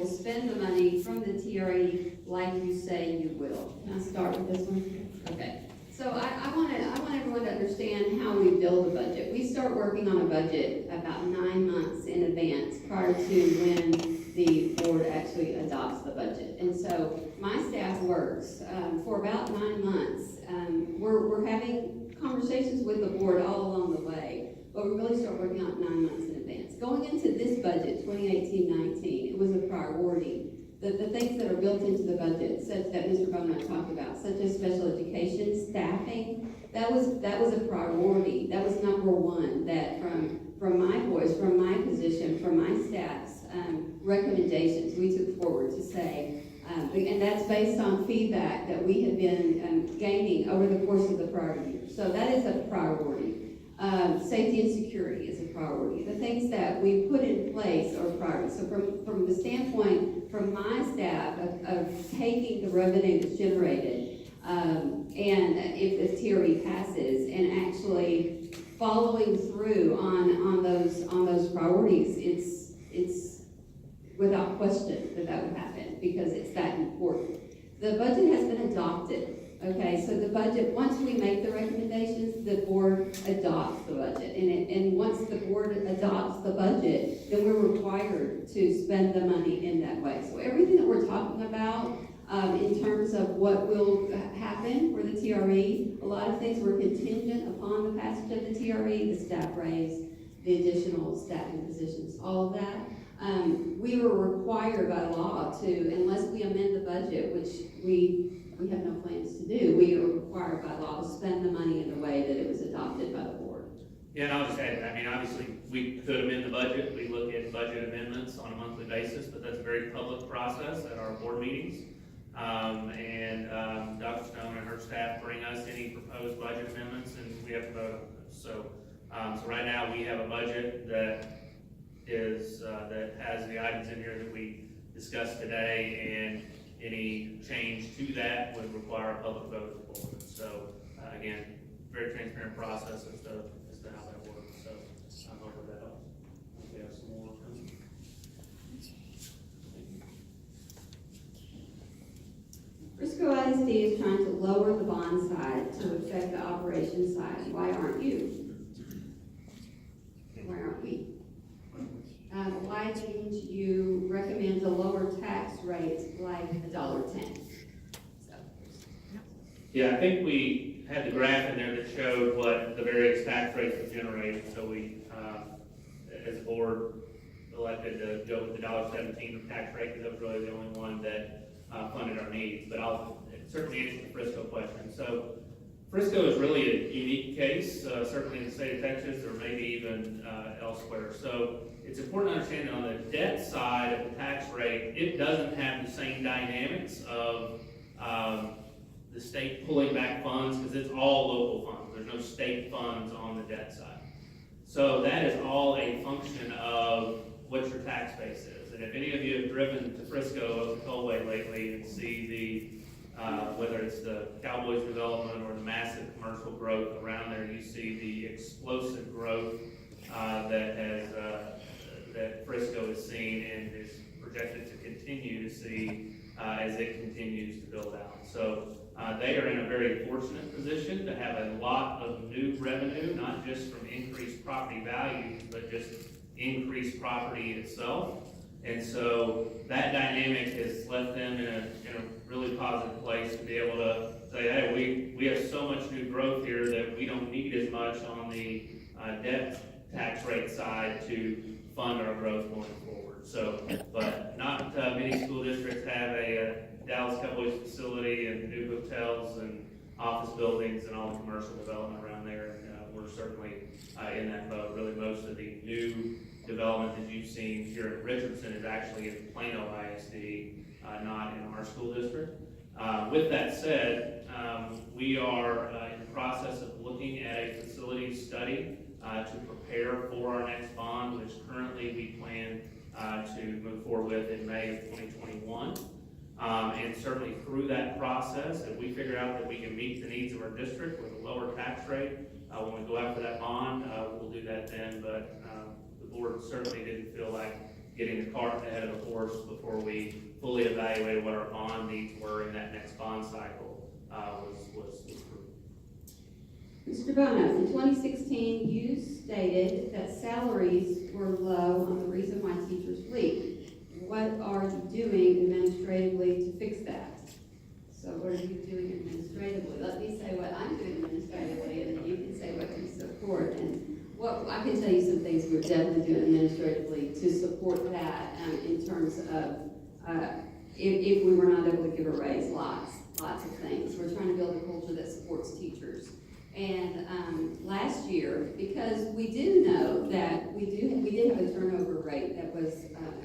will spend the money from the TRE like you say you will. Can I start with this one? Okay. So I want everyone to understand how we build a budget. We start working on a budget about 9 months in advance prior to when the board actually adopts the budget. And so my staff works for about 9 months. We're having conversations with the board all along the way, but we really start working on it 9 months in advance. Going into this budget, 2018-19, it was a priority. The things that are built into the budget, such that Mr. Bowman talked about, such as special education, staffing, that was a priority. That was number one, that from my voice, from my position, from my staff's recommendations, we took forward to say, and that's based on feedback that we had been gaining over the course of the prior year. So that is a priority. Safety and security is a priority. The things that we put in place are priorities. So from the standpoint, from my staff of taking the revenue that's generated, and if the TRE passes, and actually following through on those priorities, it's without question that would happen because it's that important. The budget has been adopted. Okay, so the budget, once we make the recommendations, the board adopts the budget. And once the board adopts the budget, then we're required to spend the money in that way. So everything that we're talking about in terms of what will happen for the TRE, a lot of things were contingent upon the passage of the TRE, the staff raise, the additional staffing positions, all of that. We were required by law to, unless we amend the budget, which we have no plans to do, we are required by law to spend the money in the way that it was adopted by the board. Yeah, and I'll just add, I mean, obviously, we could amend the budget. We look at budget amendments on a monthly basis, but that's a very public process at our board meetings. Dr. Stone and her staff bring us any proposed budget amendments, and we have to vote on those. So right now, we have a budget that is, that has the items in here that we discussed today, and any change to that would require a public vote of the board. So again, very transparent process as to how that works. So hopefully that helps. We have some more. Frisco ISD is trying to lower the bond side to affect the operation side. Why aren't you? Why aren't we? Why didn't you recommend a lower tax rate like $1.10? Yeah, I think we had the graph in there that showed what the various tax rates were generated. So we, as a board, elected to go with the $1.17 tax rate because that was really the only one that funded our needs. But I'll certainly answer the Frisco question. So Frisco is really a unique case, certainly in the state of Texas or maybe even elsewhere. So it's important to understand that on the debt side of the tax rate, it doesn't have the same dynamics of the state pulling back funds because it's all local funds. There's no state funds on the debt side. So that is all a function of what your tax base is. And if any of you have driven to Frisco as a tollway lately and see the whether it's the Cowboys development or the massive commercial growth around there, you see the explosive growth that Frisco has seen and is projected to continue to see as it continues to build out. So they are in a very fortunate position to have a lot of new revenue, not just from increased property values, but just increased property itself. And so that dynamic has left them in a really positive place to be able to say, hey, we have so much new growth here that we don't need as much on the debt tax rate side to fund our growth going forward. So, but not many school districts have a Dallas Cowboys facility and new hotels and office buildings and all the commercial development around there. We're certainly in that boat. Really, most of the new development that you've seen here in Richardson is actually in Plano ISD, not in our school district. With that said, we are in the process of looking at a facility study to prepare for our next bond, which currently we plan to move forward with in May of 2021. And certainly through that process, if we figure out that we can meet the needs of our district with a lower tax rate, when we go after that bond, we'll do that then. But the board certainly didn't feel like getting the cart ahead of the horse before we fully evaluated what our bond needs were in that next bond cycle, was prudent. Mr. Bono, in 2016, you stated that salaries were low on the reason why teachers leave. What are you doing administratively to fix that? So what are you doing administratively? Let me say what I'm doing administratively, and then you can say what you support. And what I can tell you some things we're definitely doing administratively to support that in terms of if we were not able to give a raise, lots of things. We're trying to build a culture that supports teachers. And last year, because we do know that we did have a turnover rate that was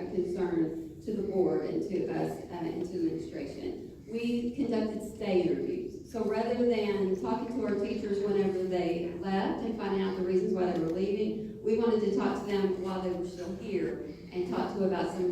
a concern to the board and to us and to administration, we conducted stay interviews. So rather than talking to our teachers whenever they left and finding out the reasons why they were leaving, we wanted to talk to them while they were still here and talk to them about some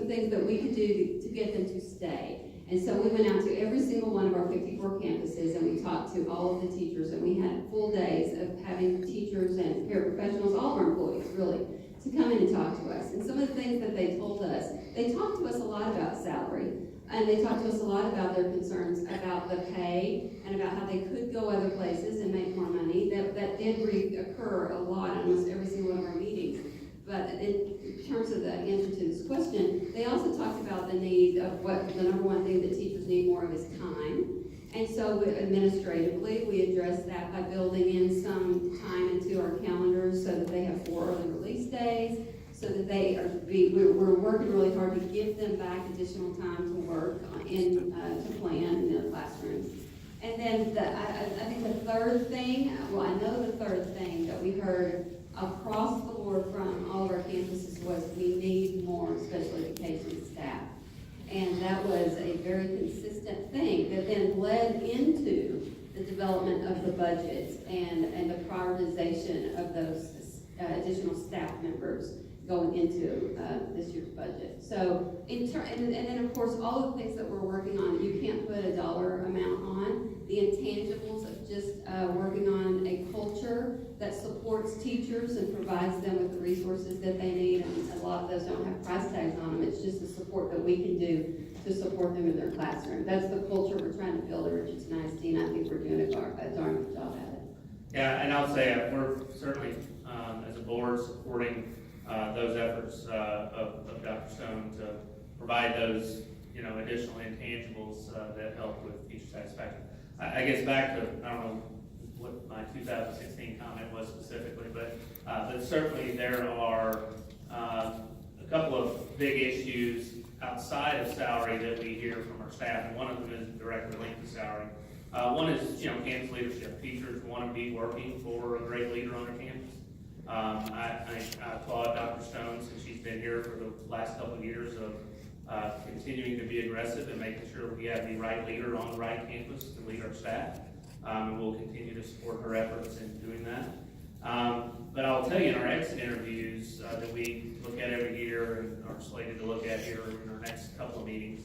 things that we could do to get them to stay. And so we went out to every single one of our 54 campuses and we talked to all of the teachers, and we had full days of having teachers and paraprofessionals, all of our employees really, to come in and talk to us. And some of the things that they told us, they talked to us a lot about salary, and they talked to us a lot about their concerns about the pay and about how they could go other places and make more money. That did reoccur a lot in almost every single one of our meetings. But in terms of the answer to this question, they also talked about the need of what the number one thing that teachers need more of is time. And so administratively, we address that by building in some time into our calendars so that they have 4 early release days, so that we're working really hard to give them back additional time to work to plan in their classrooms. And then I think the third thing, well, I know the third thing that we heard across the board from all of our campuses was we need more special education staff. And that was a very consistent thing that then led into the development of the budgets and the prioritization of those additional staff members going into this year's budget. So, and then of course, all the things that we're working on, you can't put a dollar amount on. The intangibles of just working on a culture that supports teachers and provides them with the resources that they need. And a lot of those don't have price tags on them. It's just the support that we can do to support them in their classroom. That's the culture we're trying to build at Richardson ISD, and I think we're doing a darn good job at it. Yeah, and I'll say we're certainly, as a board, supporting those efforts of Dr. Stone to provide those, additional intangibles that help with teacher satisfaction. I guess back to, I don't know what my 2016 comment was specifically, but certainly there are a couple of big issues outside of salary that we hear from our staff, and one of them is directly linked to salary. One is, campus leadership. Teachers want to be working for a great leader on their campus. I applaud Dr. Stone, since she's been here for the last couple of years, of continuing to be aggressive and making sure we have the right leader on the right campus to lead our staff. And we'll continue to support her efforts in doing that. But I'll tell you, in our exit interviews that we look at every year and are slated to look at here in our next couple of meetings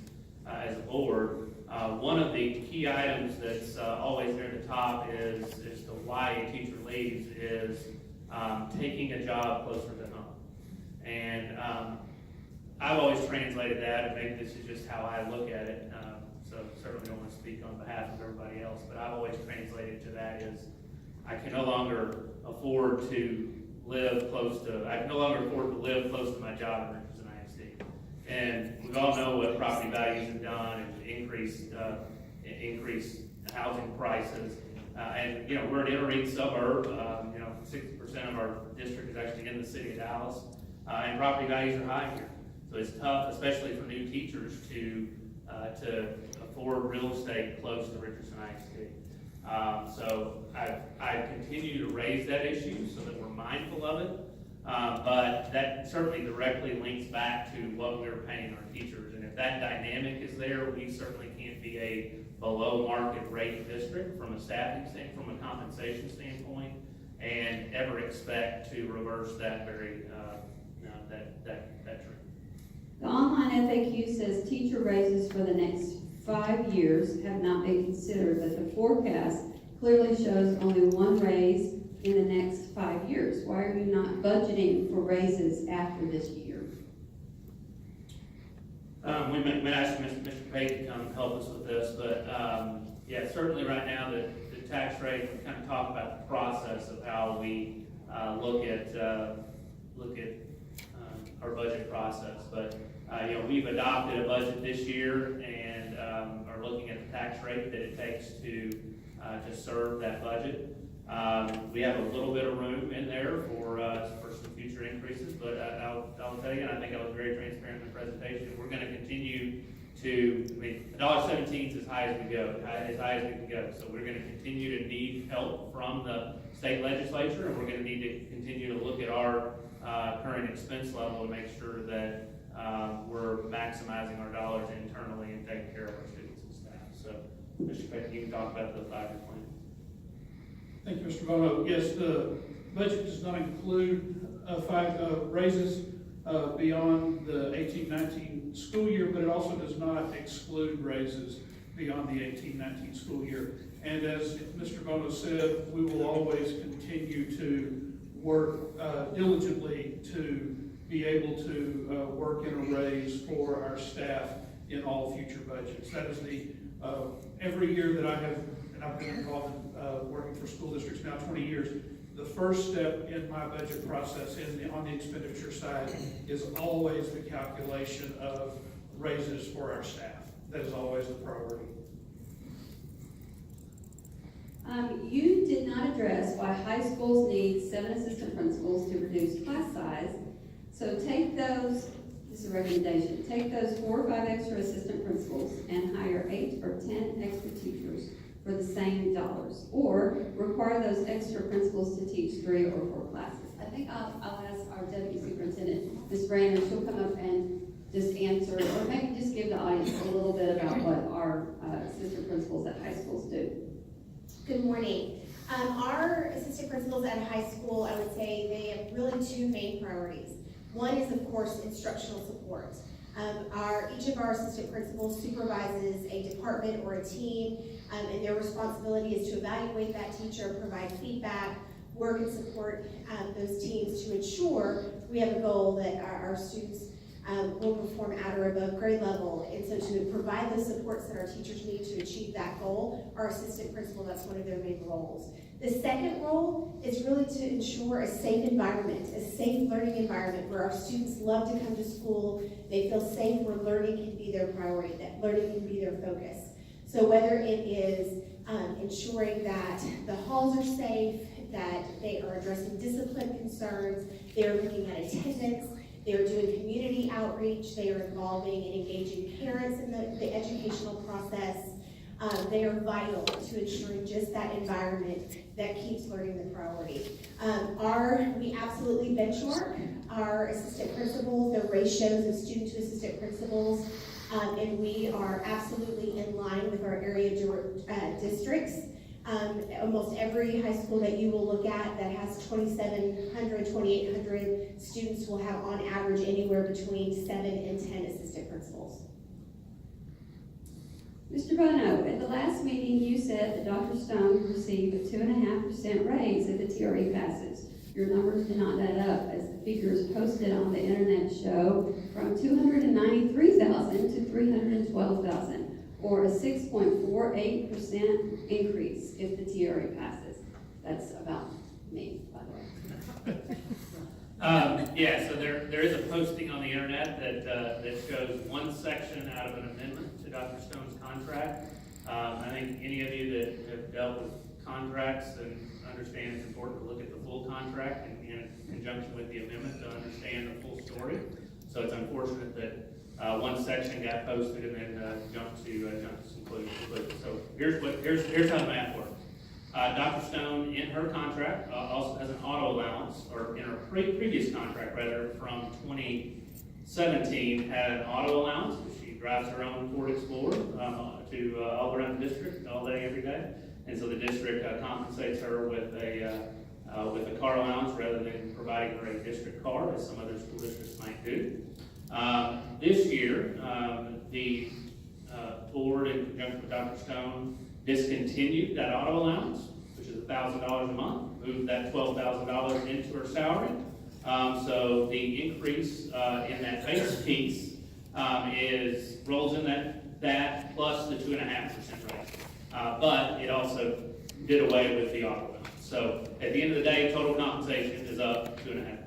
as a board, one of the key items that's always near the top is to why a teacher leaves is taking a job closer to home. And I've always translated that, and maybe this is just how I look at it, so certainly don't want to speak on behalf of everybody else, but I've always translated to that as I can no longer afford to live close to my job in Richardson ISD. And we all know what property values have done and increased housing prices. And we're an inner-ring suburb. 60% of our district is actually in the city of Dallas, and property values are high here. So it's tough, especially for new teachers, to afford real estate close to Richardson ISD. So I continue to raise that issue so that we're mindful of it. But that certainly directly links back to what we're paying our teachers. And if that dynamic is there, we certainly can't be a below market rate district from a staffing standpoint, from a compensation standpoint, and ever expect to reverse that very that trend. The online FAQ says teacher raises for the next 5 years have not been considered, but the forecast clearly shows only one raise in the next 5 years. Why are you not budgeting for raises after this year? We may ask Mr. Pate to come help us with this, but, yeah, certainly right now, the tax rate, we kind of talk about the process of how we, look at our budget process. But, you know, we've adopted a budget this year and, are looking at the tax rate that it takes to serve that budget. We have a little bit of room in there for some future increases, but I'll tell you, and I think I was very transparent in the presentation, we're gonna continue to, I mean, $1.17 is as high as we go, as high as we can go. So we're gonna continue to need help from the state legislature, and we're gonna need to continue to look at our current expense level to make sure that we're maximizing our dollars internally and taking care of our students and staff. So, Mr. Peck, you can talk about the 5-year plan. Thank you, Mr. Bono. Yes, the budget does not include raises beyond the 18-19 school year, but it also does not exclude raises beyond the 18-19 school year. And as Mr. Bono said, we will always continue to work diligently to be able to work in a raise for our staff in all future budgets. That is the, every year that I have, and I've been involved in working for school districts now 20 years, the first step in my budget process on the expenditure side is always the calculation of raises for our staff. That is always the priority. You did not address why high schools need 7 assistant principals to reduce class size. So take those, this is a recommendation, take those 4 or 5 extra assistant principals and hire 8 or 10 extra teachers for the same dollars, or require those extra principals to teach 3 or 4 classes. I think I'll ask our deputy superintendent, Ms. Brandon, she'll come up and just answer, or maybe just give the audience a little bit about what our assistant principals at high schools do. Good morning. Our assistant principals at high school, I would say they have really 2 main priorities. One is, of course, instructional support. Each of our assistant principals supervises a department or a team, and their responsibility is to evaluate that teacher, provide feedback, work and support those teams to ensure we have a goal that our students will perform at or above grade level. And so to provide the supports that our teachers need to achieve that goal, our assistant principal, that's one of their main roles. The second role is really to ensure a safe environment, a safe learning environment where our students love to come to school, they feel safe, where learning can be their priority, that learning can be their focus. So whether it is ensuring that the halls are safe, that they are addressing discipline concerns, they're looking at attendance, they're doing community outreach, they are involving and engaging parents in the educational process. They are vital to ensuring just that environment that keeps learning the priority. We absolutely benchmark our assistant principals, the ratios of student to assistant principals, and we are absolutely in line with our area districts. Almost every high school that you will look at that has 2,700, 2,800 students will have on average anywhere between 7 and 10 assistant principals. Mr. Bono, at the last meeting you said that Dr. Stone would receive a 2.5% raise if the TRE passes. Your numbers did not add up, as the figures posted on the internet show from 293,000 to 312,000, or a 6.48% increase if the TRE passes. That's about me, by the way. Yeah, so there is a posting on the internet that shows one section out of an amendment to Dr. Stone's contract. I think any of you that have dealt with contracts and understand it's important to look at the full contract in conjunction with the amendment to understand the full story. So it's unfortunate that one section got posted and then jumped to conclusion. So here's how the math works. Dr. Stone, in her contract, also has an auto allowance, or in her previous contract, rather, from 2017, had an auto allowance. She drives her own Ford Explorer to all around the district, all day, every day. And so the district compensates her with a car allowance rather than providing her a district car, as some other school districts might do. This year, the board, in conjunction with Dr. Stone, discontinued that auto allowance, which is $1,000 a month, moved that $12,000 into her salary. So the increase in that base piece rolls in that plus the 2.5% raise. But it also did away with the ARPA balance. So at the end of the day, total compensation is up 2.5%,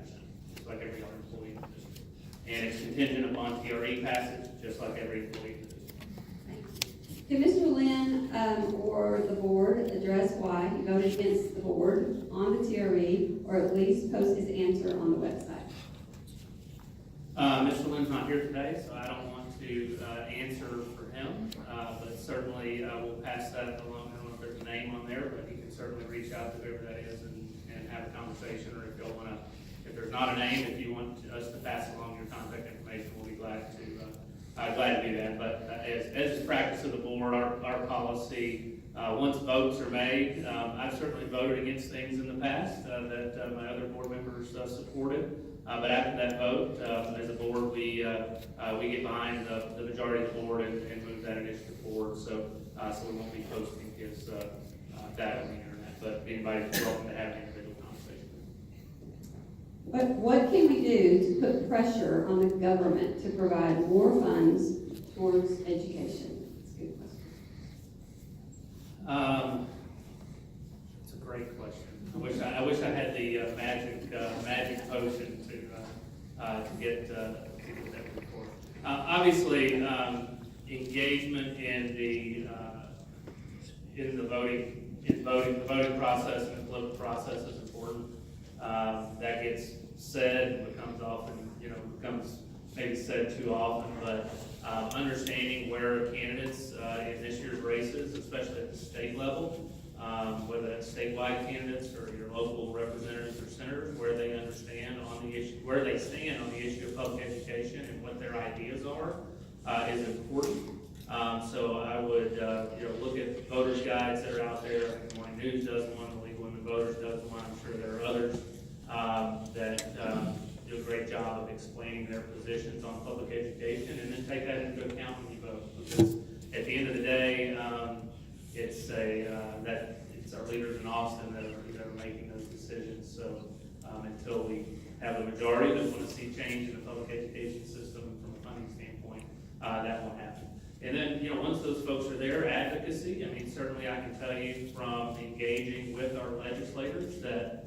just like every other employee in the district. And it's contingent upon TRE passage, just like every employee in the district. Can Mr. Lynn, or the board address why he voted against the board on the TRE, or at least post his answer on the website? Mr. Lynn's not here today, so I don't want to answer for him, but certainly we'll pass that along. I don't know if there's a name on there, but he can certainly reach out to whoever that is and have a conversation, or if y'all want to, if there's not a name, if you want us to pass along your contact information, we'll be glad to do that. But as is practice of the board, our policy, once votes are made, I've certainly voted against things in the past that my other board members supported. But after that vote, as a board, we get behind the majority of the board and move that initiative forward. So we won't be posting his that on the internet, but anybody's welcome to have an individual conversation. What can we do to put pressure on the government to provide more funds towards education? That's a good question. It's a great question. I wish I had the magic potion to get that report. Obviously, engagement in the voting process and the political process is important. That gets said, becomes maybe said too often, but understanding where candidates in this year's races, especially at the state level, whether that's statewide candidates or your local representatives or senators, where they understand on the issue, where they stand on the issue of public education and what their ideas are, is important. So I would, look at voters' guides that are out there. I think Morning News does one, the League of Women Voters does one. I'm sure there are others that do a great job of explaining their positions on public education, and then take that into account when you vote. Because at the end of the day, it's our leaders in Austin that are making those decisions. So until we have a majority that want to see change in the public education system from a funding standpoint, that won't happen. And then, once those folks are there, advocacy. I mean, certainly I can tell you from engaging with our legislators that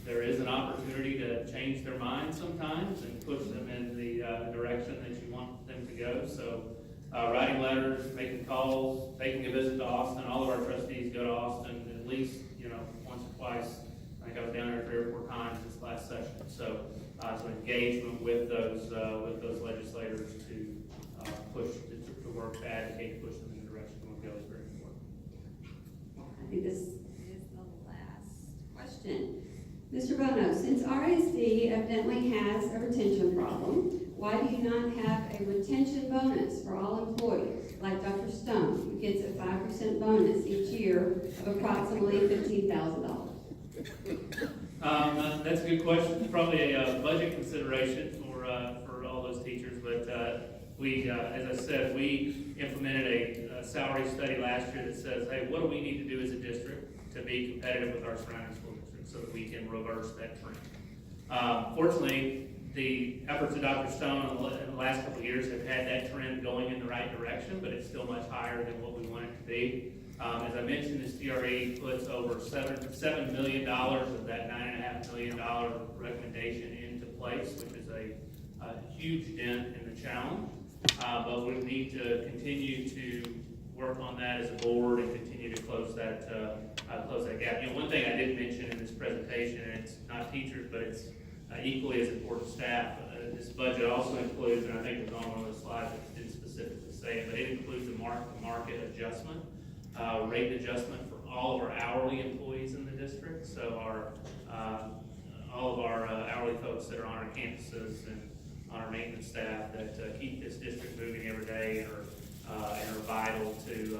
there is an opportunity to change their minds sometimes and push them in the direction that you want them to go. So writing letters, making calls, taking a visit to Austin. All of our trustees go to Austin at least, once or twice. I think I was down there 3 or 4 times this last session. So engagement with those legislators to push, to work, to advocate, push them in the direction we want to go is very important. I think this is the last question. Mr. Bono, since RSD evidently has a retention problem, why do you not have a retention bonus for all employees, like Dr. Stone, who gets a 5% bonus each year of approximately $15,000? That's a good question. Probably a budget consideration for all those teachers, but we, as I said, we implemented a salary study last year that says, hey, what do we need to do as a district to be competitive with our surrounding school districts so that we can reverse that trend? Fortunately, the efforts of Dr. Stone in the last couple of years have had that trend going in the right direction, but it's still much higher than what we want it to be. As I mentioned, this TRE puts over $7 million of that $9.5 million recommendation into place, which is a huge dent in the challenge. But we need to continue to work on that as a board and continue to close that gap. One thing I did mention in this presentation, and it's not teachers, but it's equally as important staff. This budget also includes, and I think it was on one of the slides that didn't specifically say it, but it includes a market adjustment, rate adjustment for all of our hourly employees in the district. So all of our hourly folks that are on our campuses and on our maintenance staff that keep this district moving every day and are vital to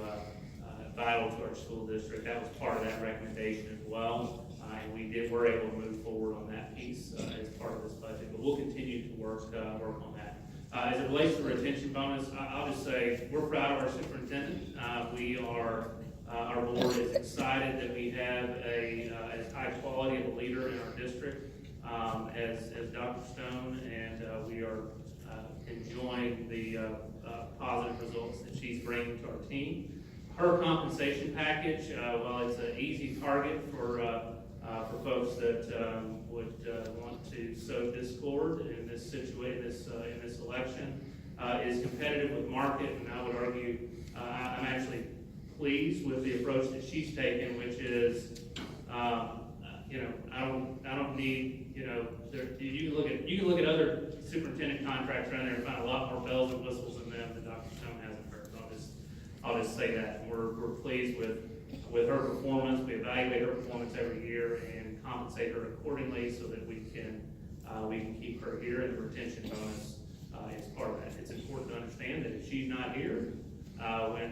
our school district. That was part of that recommendation as well. And we're able to move forward on that piece as part of this budget. But we'll continue to work on that. As it relates to retention bonus, I'll just say we're proud of our superintendent. Our board is excited that we have as high quality of a leader in our district as Dr. Stone, and we are enjoying the positive results that she's bringing to our team. Her compensation package, while it's an easy target for folks that would want to sow discord in this situation, in this election, is competitive with market, and I would argue I'm actually pleased with the approach that she's taken, which is, I don't need, you can look at other superintendent contracts around there and find a lot more bells and whistles in them than Dr. Stone has in hers. I'll just say that. And we're pleased with her performance. We evaluate her performance every year and compensate her accordingly so that we can keep her here, and the retention bonus is part of that. It's important to understand that if she's not here on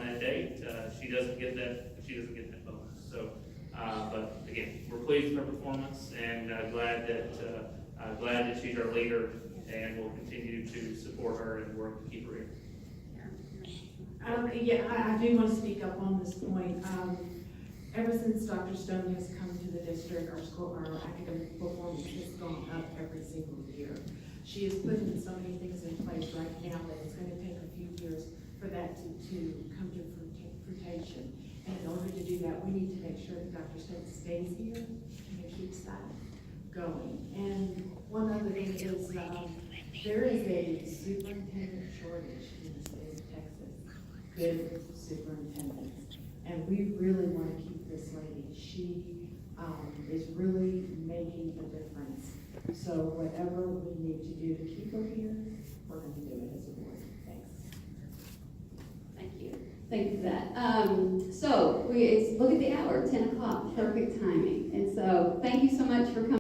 that date, she doesn't get that bonus. So, but again, we're pleased with her performance, and glad that she's our leader, and we'll continue to support her and work to keep her here. I do want to speak up on this point. Ever since Dr. Stone has come to the district, our academic performance has gone up every single year. She is putting so many things in place right now that it's going to take a few years for that to come to fruition. And in order to do that, we need to make sure that Dr. Stone stays here and keeps that going. And one other thing is, there is a superintendent shortage in the state of Texas. Good superintendents. And we really want to keep this lady. She is really making a difference. So whatever we need to do to keep her here, we're going to do it as a board. Thanks. Thank you. Thank you for that. So look at the hour, 10 o'clock, perfect timing. And so thank you so much for coming.